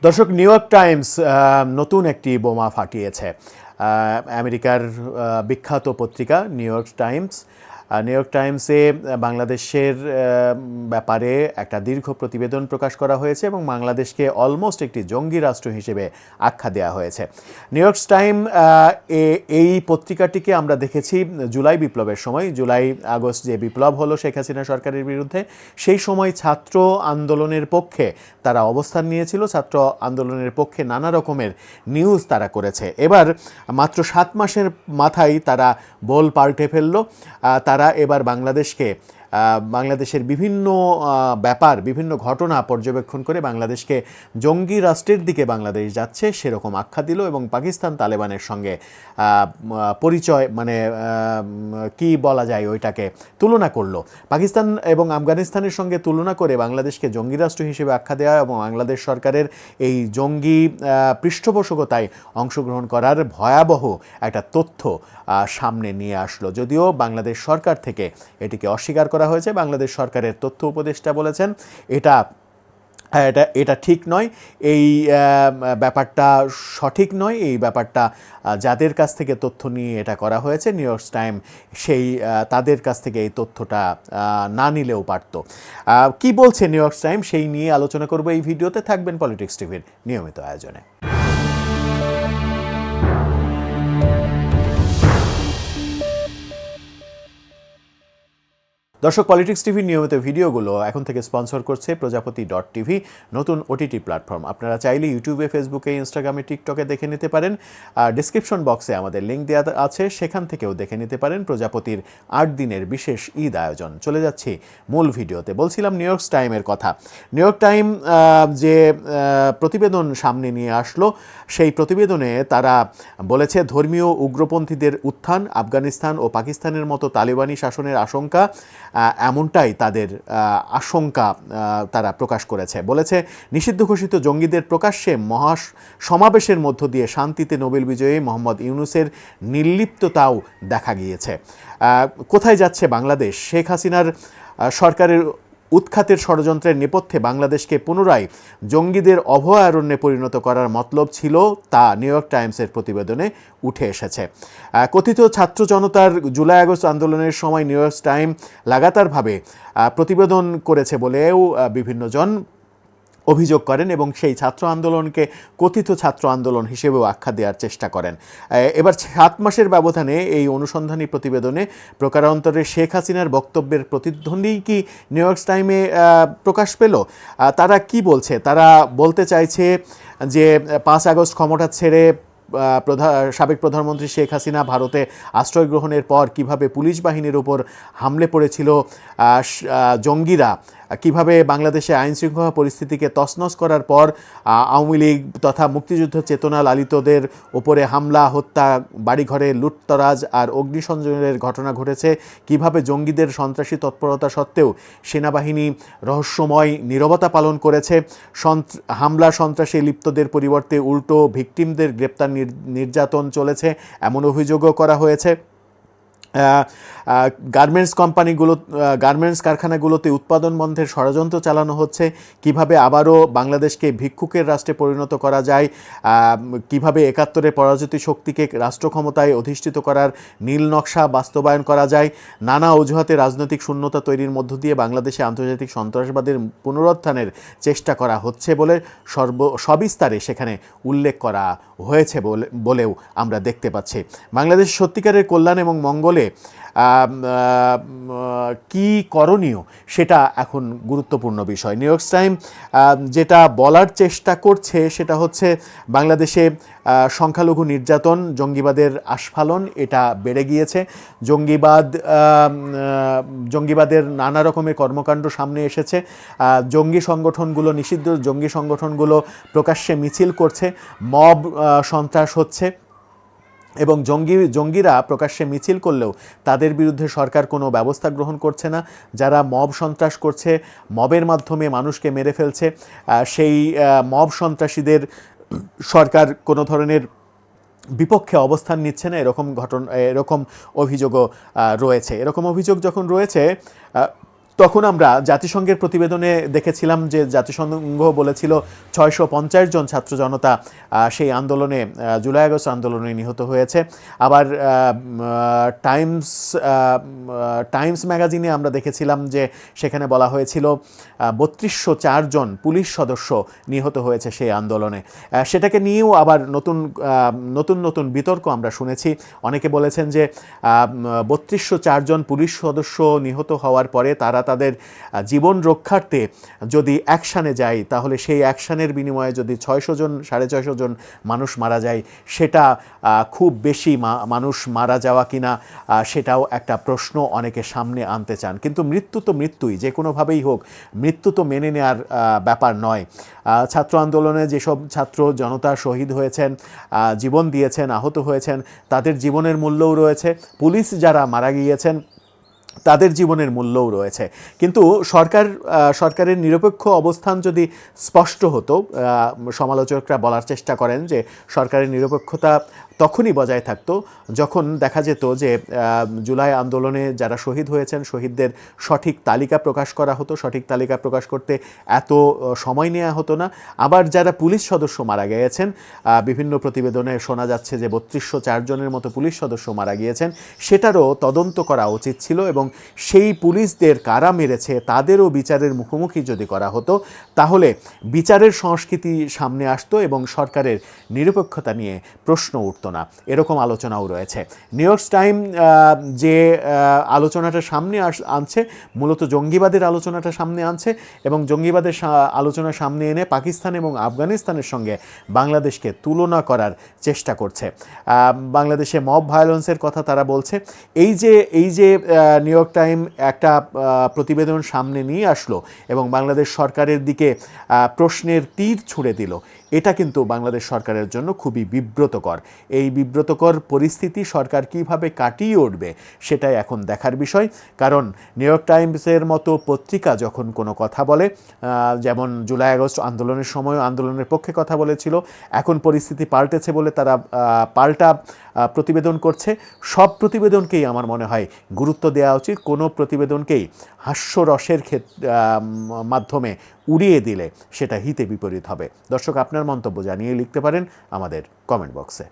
দর্শক, new York Times নতুন একটি বোমা ফাটিয়েছে। আমেরিকার বিখ্যাত পত্রিকা নিউ ইয়র্ক টাইমসে বাংলাদেশের ব্যাপারে একটা দীর্ঘ প্রতিবেদন প্রকাশ করা হয়েছে এবং বাংলাদেশকে অলমোস্ট একটি জঙ্গি রাষ্ট্র হিসেবে আখ্যা দেওয়া হয়েছে। নিউ ইয়র্ক টাইম এই পত্রিকাটিকে আমরা দেখেছি জুলাই বিপ্লবের সময়, জুলাই আগস্ট যে বিপ্লব হলো শেখ হাসিনা সরকারের বিরুদ্ধে, সেই সময় ছাত্র আন্দোলনের পক্ষে তারা অবস্থান নিয়েছিল, ছাত্র আন্দোলনের পক্ষে নানা রকমের নিউজ তারা করেছে। এবার মাত্র 7 মাসের মাথায় তারা বোল পাল্টে ফেলল। তারা এবার বাংলাদেশের বিভিন্ন ব্যাপার, বিভিন্ন ঘটনা পর্যবেক্ষণ করে বাংলাদেশকে জঙ্গি রাষ্ট্রের দিকে বাংলাদেশ যাচ্ছে সেরকম আখ্যা দিল এবং পাকিস্তান তালেবানের সঙ্গে পরিচয়, মানে কি বলা যায়, ওইটাকে তুলনা করলো। পাকিস্তান এবং আফগানিস্তানের সঙ্গে তুলনা করে বাংলাদেশকে জঙ্গি রাষ্ট্র হিসেবে আখ্যা দেওয়া এবং বাংলাদেশ সরকারের এই জঙ্গি পৃষ্ঠপোষকতায় অংশগ্রহণ করার ভয়াবহ একটা তথ্য সামনে নিয়ে আসলো। যদিও বাংলাদেশ সরকার থেকে এটিকে অস্বীকার করা হয়েছে। বাংলাদেশ সরকারের তথ্য উপদেষ্টা বলেছেন এটা ঠিক নয়, এই ব্যাপারটা সঠিক নয়, এই ব্যাপারটা যাদের কাছ থেকে তথ্য নিয়ে এটা করা হয়েছে নিউ ইয়র্ক টাইম তাদের কাছ থেকে এই তথ্যটা না নিলেও পারত। কি বলছে নিউ ইয়র্ক টাইম সেই নিয়ে আলোচনা করব এই ভিডিওতে। থাকবেন পলিটিক্স টিভির নিয়মিত আয়োজনে। দর্শক, পলিটিক্স টিভির নিয়মিত ভিডিওগুলো এখন থেকে স্পন্সর করছে প্রজাপতি.tv, নতুন ওটিটি প্ল্যাটফর্ম। আপনারা চাইলে ইউটিউবে, ফেসবুকে, ইনস্টাগ্রামে, টিকটকে দেখে নিতে পারেন। ডিসক্রিপশন বক্সে আমাদের লিঙ্ক দেওয়া আছে, সেখান থেকেও দেখে নিতে পারেন প্রজাপতির 8 দিনের বিশেষ ঈদ আয়োজন। চলে যাচ্ছি মূল ভিডিওতে। বলছিলাম নিউ ইয়র্ক টাইমের কথা। নিউ ইয়র্ক টাইম যে প্রতিবেদন সামনে নিয়ে আসলো, সেই প্রতিবেদনে তারা বলেছে ধর্মীয় উগ্রপন্থীদের উত্থান, আফগানিস্তান ও পাকিস্তানের মতো তালেবানি শাসনের আশঙ্কা, এমনটাই তাদের আশঙ্কা তারা প্রকাশ করেছে। বলেছে নিষিদ্ধ ঘোষিত জঙ্গিদের প্রকাশ্যে সমাবেশের মধ্য দিয়ে শান্তিতে নোবেল বিজয়ী মোহাম্মদ ইউনূসের নির্লিপ্ততাও দেখা গিয়েছে। কোথায় যাচ্ছে বাংলাদেশ? শেখ হাসিনার সরকারের উৎখাতের ষড়যন্ত্রের নেপথ্যে বাংলাদেশকে পুনরায় জঙ্গিদের অভয়ারণ্যে পরিণত করার মতলব ছিল, তা নিউ ইয়র্ক টাইমসের প্রতিবেদনে উঠে এসেছে। কথিত ছাত্র জনতার জুলাই আগস্ট আন্দোলনের সময় নিউ ইয়র্ক টাইম লাগাতারভাবে প্রতিবেদন করেছে বলেও বিভিন্নজন অভিযোগ করেন এবং সেই ছাত্র আন্দোলনকে কথিত ছাত্র আন্দোলন হিসেবেও আখ্যা দেওয়ার চেষ্টা করেন। এবার 7 মাসের ব্যবধানে এই অনুসন্ধানী প্রতিবেদনে প্রকারান্তরে শেখ হাসিনার বক্তব্যের প্রতিধ্বনি কি নিউ ইয়র্ক টাইমে প্রকাশ পেল? তারা কি বলছে? তারা বলতে চাইছে যে 5 আগস্ট ক্ষমতা ছেড়ে সাবেক প্রধানমন্ত্রী শেখ হাসিনা ভারতে আশ্রয় গ্রহণের পর কিভাবে পুলিশ বাহিনীর উপর হামলে পড়েছিল জঙ্গিরা, কিভাবে বাংলাদেশে আইনশৃঙ্খলা পরিস্থিতিকে তছনছ করার পর আওয়ামী লীগ তথা মুক্তিযুদ্ধ চেতনা লালিতদের উপরে হামলা, হত্যা, বাড়িঘরে লুটতরাজ আর অগ্নিসংযোগের ঘটনা ঘটেছে, কিভাবে জঙ্গিদের সন্ত্রাসী তৎপরতা সত্ত্বেও সেনাবাহিনী রহস্যময় নীরবতা পালন করেছে, হামলা সন্ত্রাসে লিপ্তদের পরিবর্তে উল্টো ভিকটিমদের গ্রেপ্তার নির্যাতন চলেছে, এমন অভিযোগও করা হয়েছে। গার্মেন্টস কারখানাগুলোতে উৎপাদন বন্ধের ষড়যন্ত্র চালানো হচ্ছে, কিভাবে আবারও বাংলাদেশকে ভিক্ষুকের রাষ্ট্রে পরিণত করা যায়, কিভাবে 71-এর পরাজিত শক্তিকে রাষ্ট্র ক্ষমতায় অধিষ্ঠিত করার নীল নকশা বাস্তবায়ন করা যায়, নানা অজুহাতে রাজনৈতিক শূন্যতা তৈরির মধ্য দিয়ে বাংলাদেশে আন্তর্জাতিক সন্ত্রাসবাদের পুনরুত্থানের চেষ্টা করা হচ্ছে বলে সবিস্তারে সেখানে উল্লেখ করা হয়েছে বলেও আমরা দেখতে পাচ্ছি। বাংলাদেশ সত্যিকারের কল্যাণ এবং মঙ্গলে কি করণীয় সেটা এখন গুরুত্বপূর্ণ বিষয়। নিউ ইয়র্ক টাইম যেটা বলার চেষ্টা করছে সেটা হচ্ছে বাংলাদেশে সংখ্যালঘু নির্যাতন, জঙ্গিবাদের আস্ফালন এটা বেড়ে গিয়েছে। জঙ্গিবাদের নানা রকমের কর্মকাণ্ড সামনে এসেছে। জঙ্গি সংগঠনগুলো, নিষিদ্ধ জঙ্গি সংগঠনগুলো প্রকাশ্যে মিছিল করছে, মব সন্ত্রাস হচ্ছে এবং জঙ্গিরা প্রকাশ্যে মিছিল করলেও তাদের বিরুদ্ধে সরকার কোনো ব্যবস্থা গ্রহণ করছে না। যারা মব সন্ত্রাস করছে, মবের মাধ্যমে মানুষকে মেরে ফেলছে, সেই মব সন্ত্রাসীদের সরকার কোনো ধরনের বিপক্ষে অবস্থান নিচ্ছে না, এরকম অভিযোগও রয়েছে। এরকম অভিযোগ যখন রয়েছে তখন আমরা জাতিসংঘের প্রতিবেদনে দেখেছিলাম যে জাতিসংঘ বলেছিল 650 জন ছাত্র জনতা সেই আন্দোলনে, জুলাই আগস্ট আন্দোলনে নিহত হয়েছে। আবার টাইমস ম্যাগাজিনে আমরা দেখেছিলাম যে সেখানে বলা হয়েছিল 3204 জন পুলিশ সদস্য নিহত হয়েছে সেই আন্দোলনে। সেটাকে নিয়েও আবার নতুন বিতর্ক আমরা শুনেছি। অনেকে বলেছেন যে 3204 জন পুলিশ সদস্য নিহত হওয়ার পরে তারা তাদের জীবন রক্ষার্থে যদি অ্যাকশানে যায়, তাহলে সেই অ্যাকশানের বিনিময়ে যদি 600 জন 650 জন মানুষ মারা যায়, সেটা খুব বেশি মানুষ মারা যাওয়া কিনা সেটাও একটা প্রশ্ন অনেকে সামনে আনতে চান। কিন্তু মৃত্যু তো মৃত্যুই, যে কোনোভাবেই হোক মৃত্যু তো মেনে নেওয়ার ব্যাপার নয়। ছাত্র আন্দোলনে যেসব ছাত্র জনতা শহীদ হয়েছেন, জীবন দিয়েছেন, আহত হয়েছেন, তাদের জীবনের মূল্যও রয়েছে। পুলিশ যারা মারা গিয়েছেন তাদের জীবনের মূল্যও রয়েছে। কিন্তু সরকারের নিরপেক্ষ অবস্থান যদি স্পষ্ট হতো, সমালোচকরা বলার চেষ্টা করেন যে সরকারের নিরপেক্ষতা তখনই বজায় থাকতো যখন দেখা যেত যে জুলাই আন্দোলনে যারা শহীদ হয়েছেন শহীদদের সঠিক তালিকা প্রকাশ করা হতো। সঠিক তালিকা প্রকাশ করতে এত সময় নেওয়া হতো না। আবার যারা পুলিশ সদস্য মারা গিয়েছেন, বিভিন্ন প্রতিবেদনে শোনা যাচ্ছে যে 3204 জনের মতো পুলিশ সদস্য মারা গিয়েছেন, সেটারও তদন্ত করা উচিত ছিল এবং সেই পুলিশদের কারা মেরেছে তাদেরও বিচারের মুখোমুখি যদি করা হতো, তাহলে বিচারের সংস্কৃতি সামনে আসতো এবং সরকারের নিরপেক্ষতা নিয়ে প্রশ্ন উঠত না। এরকম আলোচনাও রয়েছে। নিউ ইয়র্ক টাইম যে আলোচনাটা সামনে আনছে, মূলত জঙ্গিবাদের আলোচনাটা সামনে আনছে এবং জঙ্গিবাদের আলোচনা সামনে এনে পাকিস্তান এবং আফগানিস্তানের সঙ্গে বাংলাদেশকে তুলনা করার চেষ্টা করছে। বাংলাদেশে মব ভায়োলেন্সের কথা তারা বলছে। এই যে নিউ ইয়র্ক টাইম একটা প্রতিবেদন সামনে নিয়ে আসলো এবং বাংলাদেশ সরকারের দিকে প্রশ্নের তীর ছুঁড়ে দিল, এটা কিন্তু বাংলাদেশ সরকারের জন্য খুবই বিব্রতকর। এই বিব্রতকর পরিস্থিতি সরকার কিভাবে কাটিয়ে উঠবে সেটাই এখন দেখার বিষয়। কারণ নিউ ইয়র্ক টাইমসের মতো পত্রিকা যখন কোনো কথা বলে, যেমন জুলাই আগস্ট আন্দোলনের সময় আন্দোলনের পক্ষে কথা বলেছিল, এখন পরিস্থিতি পাল্টেছে বলে তারা পাল্টা প্রতিবেদন করছে। সব প্রতিবেদনকেই আমার মনে হয় গুরুত্ব দেওয়া উচিত। কোনো প্রতিবেদনকেই হাস্যরসের মাধ্যমে উড়িয়ে দিলে সেটা হিতে বিপরীত হবে। দর্শক, আপনার মন্তব্য জানিয়ে লিখতে পারেন আমাদের কমেন্ট বক্সে।